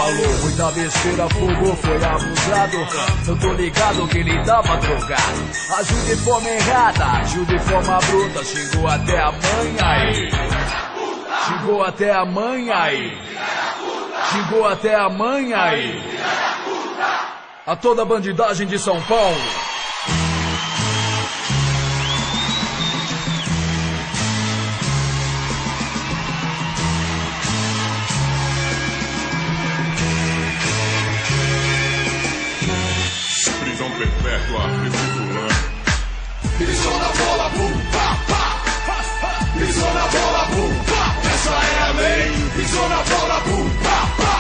falou muita besteira, fogou, foi abusado. Eu tô ligado que ele tava drogado. Agiu de forma errada, agiu de forma bruta. Xingou até a mãe aí. Xingou até a mãe aí. Xingou até a mãe aí. A toda a bandidagem de São Paulo. Prisão perpétua, esse fulano. Pisou na bola, bum, pá, pá. Pisou na bola, bum, pá. Essa é a lei. Pisou na bola, bum, pá, pá.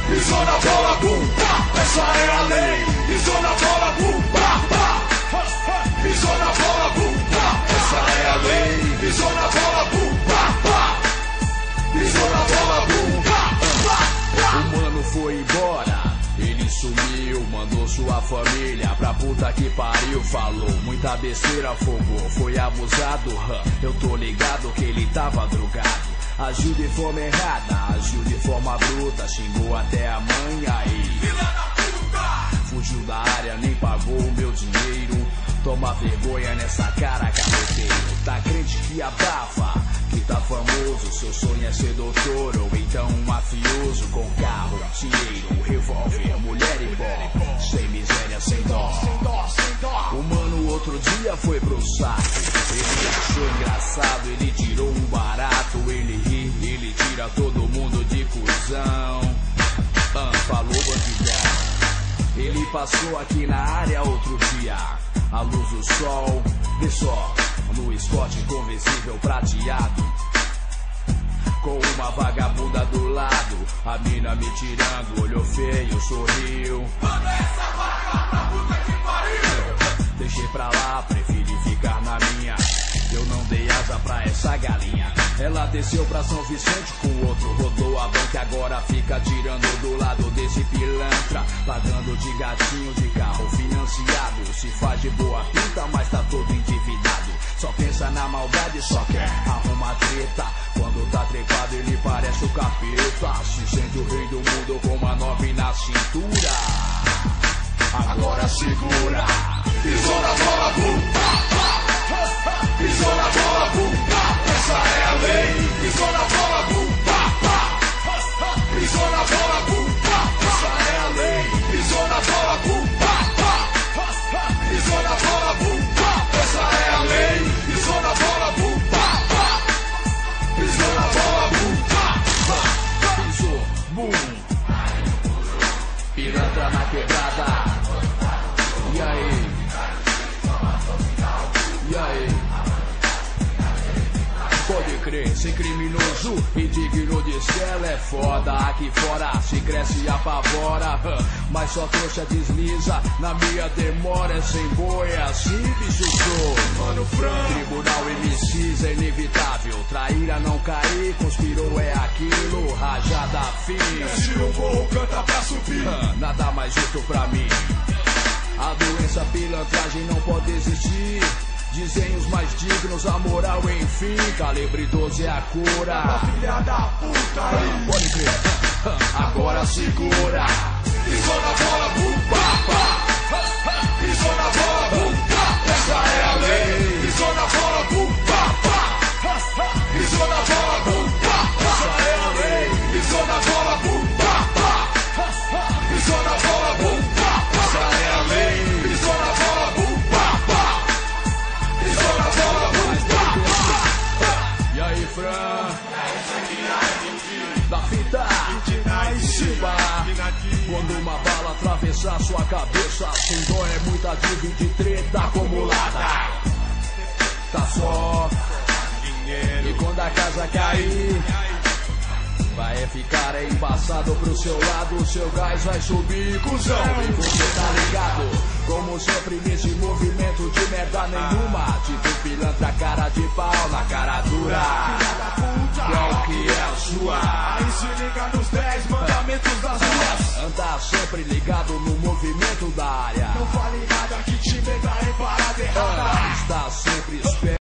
Pisou na bola, bum, pá. Essa é a lei. Pisou na bola, bum, pá, pá. Pisou na bola, bum, pá. Essa é a lei. Pisou na bola, bum, pá, pá. Pisou na bola, bum, pá, pá. O mano foi embora. Ele sumiu, mandou sua família pra puta que pariu. Falou muita besteira, fogou, foi abusado. Eu tô ligado que ele tava drogado. Agiu de forma errada, agiu de forma bruta. Xingou até a mãe aí. Fugiu da área, nem pagou o meu dinheiro. Toma vergonha nessa cara, carreteiro. Tá crente que abafa, que tá famoso. Seu sonho é ser doutor ou então um mafioso. Com carro, dinheiro, revólver, mulher e pó. Sem miséria, sem dó. O mano outro dia foi pro saco. Ele achou engraçado, ele tirou um barato. Ele ri, ele tira todo mundo de cuzão. Falou bandidão. Ele passou aqui na área outro dia. A luz do sol, vê só, no Scott conversível prateado. Com uma vagabunda do lado, a mina me tirando, olhou feio, sorriu. Manda essa vaca pra puta que pariu. Deixei pra lá, preferi ficar na minha. Eu não dei asa pra essa galinha. Ela desceu pra São Vicente com o outro, rodou a banca, agora fica tirando do lado desse pilantra. Pagando de gatinho de carro financiado. Se faz de boa pinta, mas tá todo endividado. Só pensa na maldade, só quer arrumar treta. Quando tá trepado ele parece o capeta. Se sente o rei do mundo com uma 9 na cintura. Agora segura. Pisou na bola, bum, pá, pá. Pisou na bola, bum, pá. Essa é a lei. Pisou na bola, bum, pá, pá. Pisou na bola, bum, pá. Essa é a lei. Pisou na bola, bum, pá, pá. Pisou na bola, bum, pá. Essa é a lei. Pisou na bola, bum, pá, pá. Pisou na bola, bum, pá, pá. Pisou, bum. Pilantra na quebrada. E aí? E aí? Pode crer, ser criminoso e digno de cela é foda. Aqui fora se cresce e apavora. Mas só trouxa desliza, na minha demora é sem boi, é assim bicho sou. Mano Fran, Tribunal MCs é inevitável. Trair a não cair, conspirou é aquilo. Rajada fim. desce o morro, canta pra subir. Nada mais justo pra mim. A doença pilantragem não pode existir. Desenhos mais dignos, a moral enfim. Calibre 12 é a cura. Filha da puta aí. Pode crer. Agora segura. Pisou na bola, bum, pá, pá. Pisou na bola, bum, pá. Essa é a lei. Pisou na bola, bum, pá, pá. Pisou na bola, bum, pá. Essa é a lei. Pisou na bola, bum, pá, pá. Pisou na bola, bum, pá. Essa é a lei. Pisou na bola, bum, pá, pá. Pisou na bola, bum, pá, pá. E aí, Fran? Da fita Chiba. Quando uma bala atravessar sua cabeça, sem dó é muita dívida de treta acumulada. Tá só dinheiro. E quando a casa cair, vai ficar embaçado pro seu lado. O seu gás vai subir, cuzão. E você tá ligado? Como sempre nesse movimento de merda nenhuma. Tipo pilantra, cara de pau na cara dura. Qual que é a sua? Aí se liga nos 10 mandamentos das ruas. Andar sempre ligado no movimento da área. Não fale nada que te meta em parada errada. Está sempre esperto.